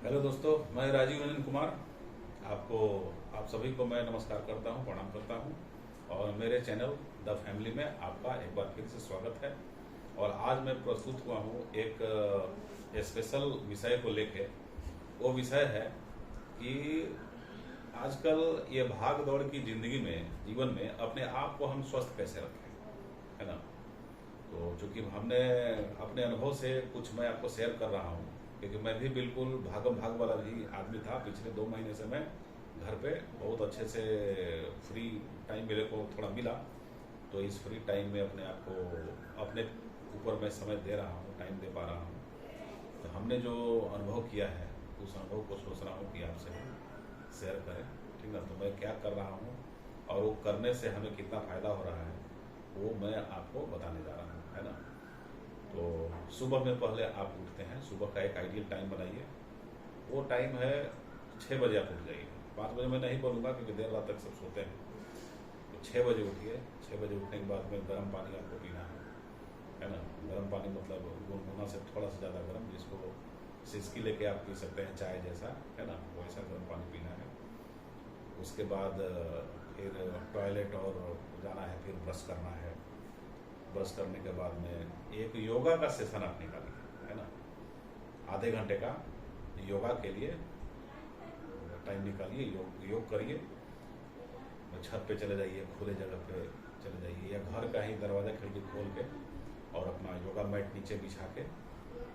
Hello दोस्तों, मैं राजीव रंजन कुमार आप सभी को मैं नमस्कार करता हूं, प्रणाम करता हूं। और मेरे चैनल द फैमिली में आपका एक बार फिर से स्वागत है। और आज मैं प्रस्तुत हुआ हूं एक स्पेशल विषय को लेके। वो विषय है कि आजकल ये भाग दौड़ की जिंदगी में, जीवन में अपने आप को हम स्वस्थ कैसे रखें, है ना। तो चूंकि हमने अपने अनुभव से कुछ मैं आपको शेयर कर रहा हूँ, क्योंकि मैं भी बिल्कुल भागम भाग वाला भी आदमी था। पिछले 2 महीने से मैं घर पे बहुत अच्छे से फ्री टाइम मेरे को थोड़ा मिला, तो इस फ्री टाइम में अपने आप को अपने ऊपर मैं समय दे रहा हूँ, टाइम दे पा रहा हूँ। तो हमने जो अनुभव किया है उस अनुभव को सोच रहा हूँ कि आपसे शेयर करें, ठीक है। तो मैं क्या कर रहा हूँ और वो करने से हमें कितना फ़ायदा हो रहा है वो मैं आपको बताने जा रहा हूँ, है ना। तो सुबह में पहले आप उठते हैं, सुबह का एक आइडियल टाइम बनाइए। वो टाइम है 6 बजे आप उठ जाइए। 5 बजे मैं नहीं बोलूँगा क्योंकि देर रात तक सब सोते हैं। तो 6 बजे उठिए। 6 बजे उठने के बाद में गर्म पानी आपको पीना है ना। गर्म पानी मतलब गुनगुना से थोड़ा सा ज़्यादा गर्म, जिसको सिसकी लेके आप पी सकते हैं चाय जैसा, है ना, वैसा गर्म पानी पीना है। उसके बाद फिर टॉयलेट और जाना है, फिर ब्रश करना है। ब्रश करने के बाद में एक योगा का सेशन आप निकालिए, है ना। आधे घंटे का योगा के लिए टाइम निकालिए, योग करिए। छत पे चले जाइए, खुले जगह पे चले जाइए, या घर का ही दरवाज़ा खिड़की खोल के और अपना योगा मैट नीचे बिछा के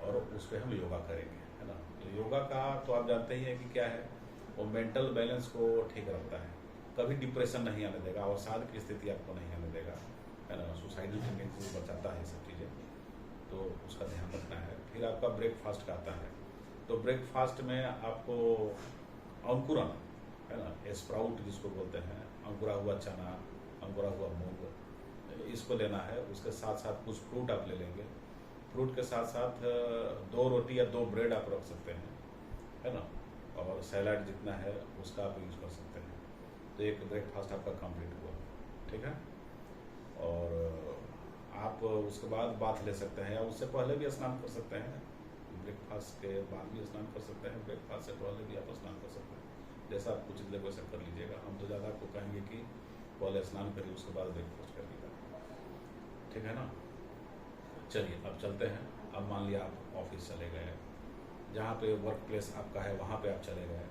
और उस पर हम योगा करेंगे, है ना। तो योगा का तो आप जानते ही हैं कि क्या है, वो मेंटल बैलेंस को ठीक रखता है, कभी डिप्रेशन नहीं आने देगा, अवसाद की स्थिति आपको नहीं आने देगा, है ना। सुसाइडल टेंडेंसी से बचाता है सब चीज़ें, तो उसका ध्यान रखना है। फिर आपका ब्रेकफास्ट का आता है। तो ब्रेकफास्ट में आपको अंकुरन, है ना, स्प्राउट जिसको बोलते हैं, अंकुरा हुआ चना, अंकुरा हुआ मूंग, इसको लेना है। उसके साथ साथ कुछ फ्रूट आप ले लेंगे। फ्रूट के साथ साथ 2 रोटी या 2 ब्रेड आप रख सकते हैं, है ना। और सैलाड जितना है उसका आप यूज़ कर सकते हैं। तो एक ब्रेकफास्ट आपका कंप्लीट हुआ, ठीक है। और आप उसके बाद बाथ ले सकते हैं, या उससे पहले भी स्नान कर सकते हैं। ब्रेकफास्ट के बाद भी स्नान कर सकते हैं, ब्रेकफास्ट से पहले भी आप स्नान कर सकते हैं, जैसा आप उचित लगे वैसा कर लीजिएगा। हम तो ज़्यादा आपको कहेंगे कि पहले स्नान करिए, उसके बाद ब्रेकफास्ट करिएगा, ठीक है ना। चलिए अब चलते हैं। अब मान लिया आप ऑफिस चले गए, जहाँ पे वर्क प्लेस आपका है वहाँ पे आप चले गए।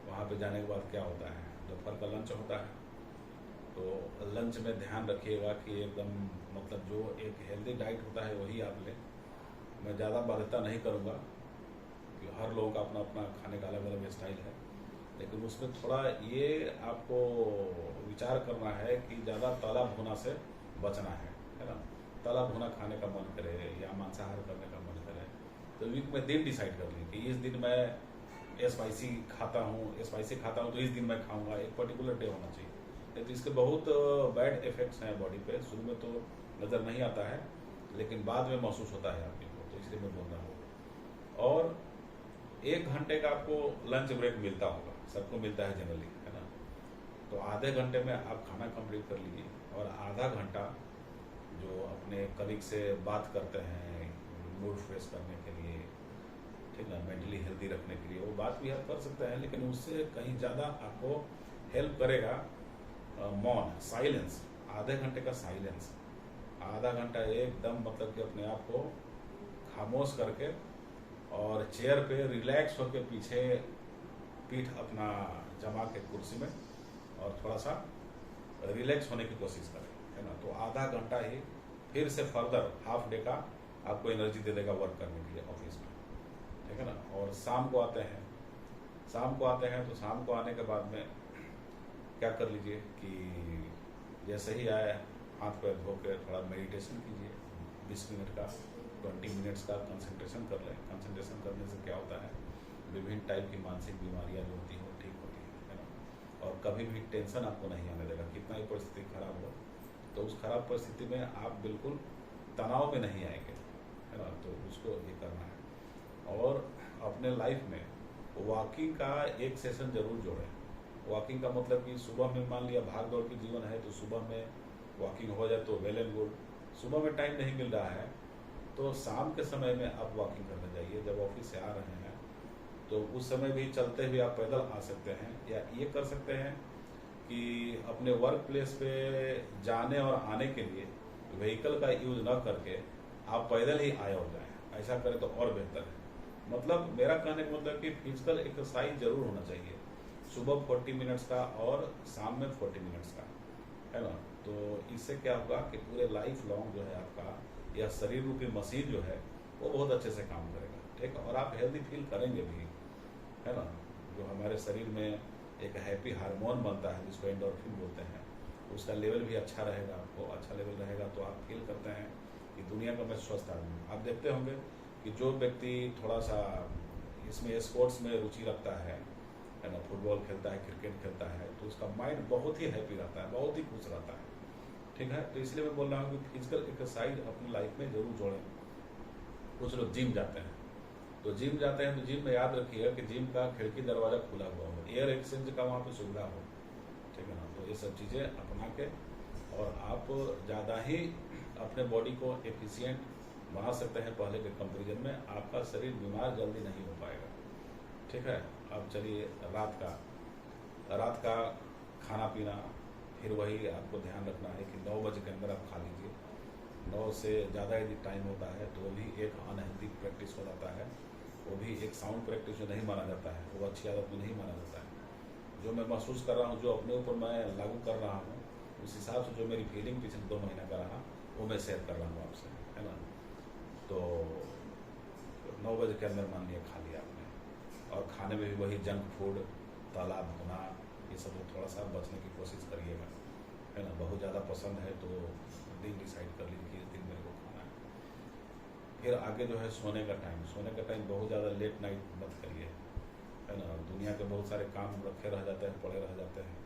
वहाँ पे जाने के बाद क्या होता है, दोपहर का लंच होता है। तो लंच में ध्यान रखिएगा कि एकदम मतलब जो एक हेल्दी डाइट होता है वही आप लें। मैं ज़्यादा बाध्यता नहीं करूँगा कि हर लोगों का अपना अपना खाने का अलग अलग स्टाइल है, लेकिन उसमें थोड़ा ये आपको विचार करना है कि ज़्यादा तला भुना से बचना है ना। तला भुना खाने का मन करे या मांसाहार करने का मन करे तो वीक में दिन डिसाइड कर लें कि इस दिन मैं स्पाइसी खाता हूँ तो इस दिन मैं खाऊंगा। एक पर्टिकुलर डे होना चाहिए, नहीं तो इसके बहुत बैड इफेक्ट्स हैं बॉडी पे। शुरू में तो नज़र नहीं आता है, लेकिन बाद में महसूस होता है आपको, तो इसलिए मैं बोल रहा हूँ। और 1 घंटे का आपको लंच ब्रेक मिलता होगा, सबको मिलता है जनरली, है ना। तो आधे घंटे में आप खाना कंप्लीट कर लीजिए, और आधा घंटा जो अपने कलीग से बात करते हैं मूड फ्रेश करने के लिए, ठीक है, मेंटली हेल्दी रखने के लिए, वो बात भी आप कर सकते हैं। लेकिन उससे कहीं ज़्यादा आपको हेल्प करेगा मौन, साइलेंस। आधे घंटे का साइलेंस, आधा घंटा एकदम मतलब कि अपने आप को खामोश करके और चेयर पे रिलैक्स होकर पीछे पीठ अपना जमा के कुर्सी में और थोड़ा सा रिलैक्स होने की कोशिश करें, है ना। तो आधा घंटा ही फिर से फर्दर हाफ डे का आपको एनर्जी दे देगा वर्क करने के लिए ऑफिस में, ठीक है ना। और शाम को आते हैं तो शाम को आने के बाद में क्या कर लीजिए कि जैसे ही आए हाथ पैर धो के थोड़ा मेडिटेशन कीजिए, 20 मिनट का, 20 मिनट्स का कंसंट्रेशन कर लें। कंसंट्रेशन करने से क्या होता है, विभिन्न टाइप की मानसिक बीमारियां जो होती हैं वो ठीक होती है ना। और कभी भी टेंशन आपको नहीं आने देगा, कितना ही परिस्थिति खराब हो तो उस खराब परिस्थिति में आप बिल्कुल तनाव में नहीं आएंगे, है ना। तो उसको ये करना है। और अपने लाइफ में वॉकिंग का एक सेशन जरूर जोड़ें। वॉकिंग का मतलब कि सुबह में मान लिया भाग दौड़ की जीवन है तो सुबह में वॉकिंग हो जाए तो वेल एंड गुड। सुबह में टाइम नहीं मिल रहा है तो शाम के समय में आप वॉकिंग करने जाइए। जब ऑफिस से आ रहे हैं तो उस समय भी चलते हुए आप पैदल आ सकते हैं, या ये कर सकते हैं कि अपने वर्क प्लेस पे जाने और आने के लिए व्हीकल का यूज न करके आप पैदल ही आए हो जाएं। ऐसा करें तो और बेहतर है। मतलब मेरा कहने का मतलब कि फिजिकल एक्सरसाइज जरूर होना चाहिए, सुबह 40 मिनट्स का और शाम में 40 मिनट्स का, है ना। तो इससे क्या होगा कि पूरे लाइफ लॉन्ग जो है आपका यह शरीर रूपी मशीन जो है वो बहुत अच्छे से काम करेगा, ठीक है। और आप हेल्दी फील करेंगे भी, है ना। जो हमारे शरीर में एक हैप्पी हार्मोन बनता है जिसको एंडोर्फिन बोलते हैं, उसका लेवल भी अच्छा रहेगा, आपको अच्छा लेवल रहेगा तो आप फील करते हैं कि दुनिया का मैं स्वस्थ आदमी हूँ। आप देखते होंगे कि जो व्यक्ति थोड़ा सा इसमें स्पोर्ट्स में रुचि रखता है ना, फुटबॉल खेलता है, क्रिकेट खेलता है, तो उसका माइंड बहुत ही हैप्पी रहता है, बहुत ही खुश रहता है, ठीक है। तो इसलिए मैं बोल रहा हूँ कि फिजिकल एक्सरसाइज अपनी लाइफ में जरूर जोड़ें। कुछ लोग जिम जाते हैं, तो जिम जाते हैं तो जिम में याद रखिएगा कि जिम का खिड़की दरवाजा खुला हुआ हो, एयर एक्सचेंज का वहाँ पे सुविधा हो, ठीक है ना। तो ये सब चीज़ें अपना के और आप ज़्यादा ही अपने बॉडी को एफिशिएंट बना सकते हैं पहले के कंपेरिजन में। आपका शरीर बीमार जल्दी नहीं हो पाएगा, ठीक है। अब चलिए रात का खाना पीना, फिर वही आपको ध्यान रखना है कि 9 बजे के अंदर आप खा लीजिए। 9 से ज़्यादा यदि टाइम होता है तो भी एक अनहेल्दी प्रैक्टिस हो जाता है, वो भी एक साउंड प्रैक्टिस जो नहीं माना जाता है, वो अच्छी आदत में नहीं माना जाता है। जो मैं महसूस कर रहा हूँ, जो अपने ऊपर मैं लागू कर रहा हूँ, उस हिसाब से जो मेरी फीलिंग पिछले 2 महीना का रहा वो मैं शेयर कर रहा हूँ आपसे, है ना। तो 9 बजे के अंदर मान लिया खा लिया आपने, और खाने में भी वही जंक फूड, तला भुना, ये सब थोड़ा सा बचने की कोशिश करिएगा, है ना। बहुत ज़्यादा पसंद है तो दिन डिसाइड कर लीजिए कि इस दिन मेरे को खाना है। फिर आगे जो है सोने का टाइम बहुत ज़्यादा लेट नाइट मत करिए, है ना। दुनिया के बहुत सारे काम रखे रह जाते हैं, पड़े रह जाते हैं,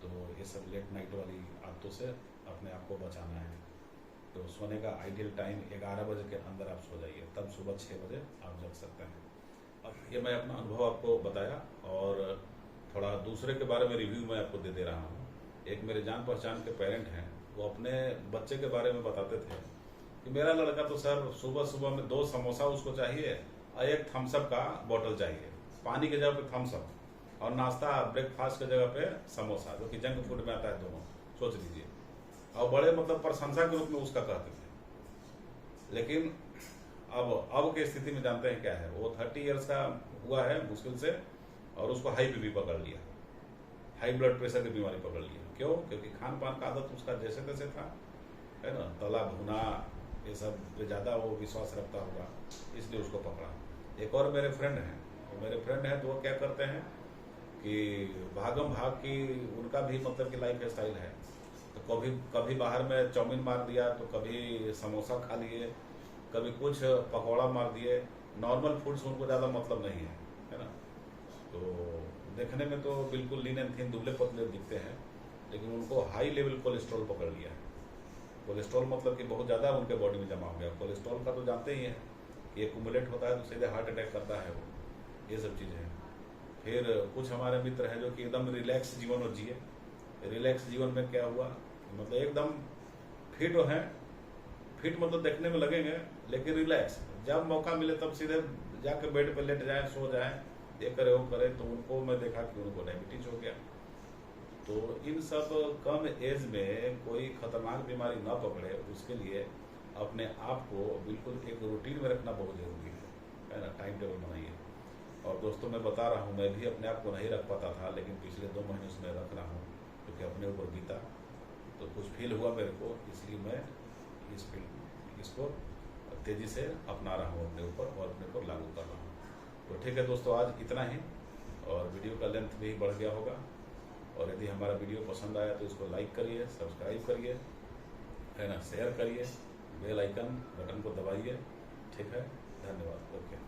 तो ये सब लेट नाइट वाली आदतों से अपने आप को बचाना है। तो सोने का आइडियल टाइम 11 बजे के अंदर आप सो जाइए, तब सुबह 6 बजे आप जग सकते हैं। अब ये मैं अपना अनुभव आपको बताया, और थोड़ा दूसरे के बारे में रिव्यू मैं आपको दे रहा हूँ। एक मेरे जान पहचान के पेरेंट हैं, वो अपने बच्चे के बारे में बताते थे कि मेरा लड़का तो सर सुबह सुबह में 2 समोसा उसको चाहिए और 1 थम्सअप का बोतल चाहिए, पानी की जगह पे थम्सअप, और नाश्ता ब्रेकफास्ट की जगह पे समोसा, जो कि जंक फूड में आता है दोनों, सोच लीजिए। और बड़े मतलब प्रशंसा के रूप में उसका कहते थे। लेकिन अब की स्थिति में जानते हैं क्या है, वो 30 इयर्स का हुआ है मुश्किल से, और उसको हाई बीपी पकड़ लिया, हाई ब्लड प्रेशर की बीमारी पकड़ लिया। क्यों? क्योंकि खान पान का आदत उसका जैसे तैसे था, है ना। तला भुना ये सब पे ज़्यादा वो विश्वास रखता होगा, इसलिए उसको पकड़ा। एक और मेरे फ्रेंड हैं, तो वो क्या करते हैं कि भागम भाग की उनका भी मतलब कि लाइफ स्टाइल है। तो कभी बाहर में चाउमीन मार दिया, तो कभी समोसा खा लिए, कभी कुछ पकौड़ा मार दिए। नॉर्मल फूड से उनको ज़्यादा मतलब नहीं है ना। तो देखने में तो बिल्कुल लीन एंड थिन, दुबले पतले दिखते हैं, लेकिन उनको हाई लेवल कोलेस्ट्रॉल पकड़ लिया है। कोलेस्ट्रॉल मतलब कि बहुत ज़्यादा उनके बॉडी में जमा हो गया। कोलेस्ट्रॉल का तो जानते ही हैं कि एक्यूमुलेट होता है तो सीधे हार्ट अटैक करता है वो, ये सब चीज़ें हैं। फिर कुछ हमारे मित्र हैं जो कि एकदम रिलैक्स जीवन जिए। रिलैक्स जीवन में क्या हुआ, मतलब एकदम फिट हैं, फिट मतलब देखने में लगेंगे लेकिन रिलैक्स, जब मौका मिले तब सीधे जाकर बेड पे लेट जाए, सो जाए, ये करे वो करे। तो उनको मैं देखा कि उनको डायबिटीज हो गया। तो इन सब कम एज में कोई खतरनाक बीमारी ना पकड़े, उसके लिए अपने आप को बिल्कुल एक रूटीन में रखना बहुत जरूरी है ना। टाइम टेबल बनाइए। और दोस्तों मैं बता रहा हूँ, मैं भी अपने आप को नहीं रख पाता था, लेकिन पिछले 2 महीने से मैं रख रहा हूँ, क्योंकि अपने ऊपर बीता तो कुछ फील हुआ मेरे को, इसलिए मैं इसको तेज़ी से अपना रहा हूँ अपने ऊपर, और अपने ऊपर लागू कर रहा हूँ। तो ठीक है दोस्तों, आज इतना ही, और वीडियो का लेंथ भी बढ़ गया होगा। और यदि हमारा वीडियो पसंद आया तो इसको लाइक करिए, सब्सक्राइब करिए, है ना, शेयर करिए, बेल आइकन बटन को दबाइए, ठीक है। धन्यवाद। ओके।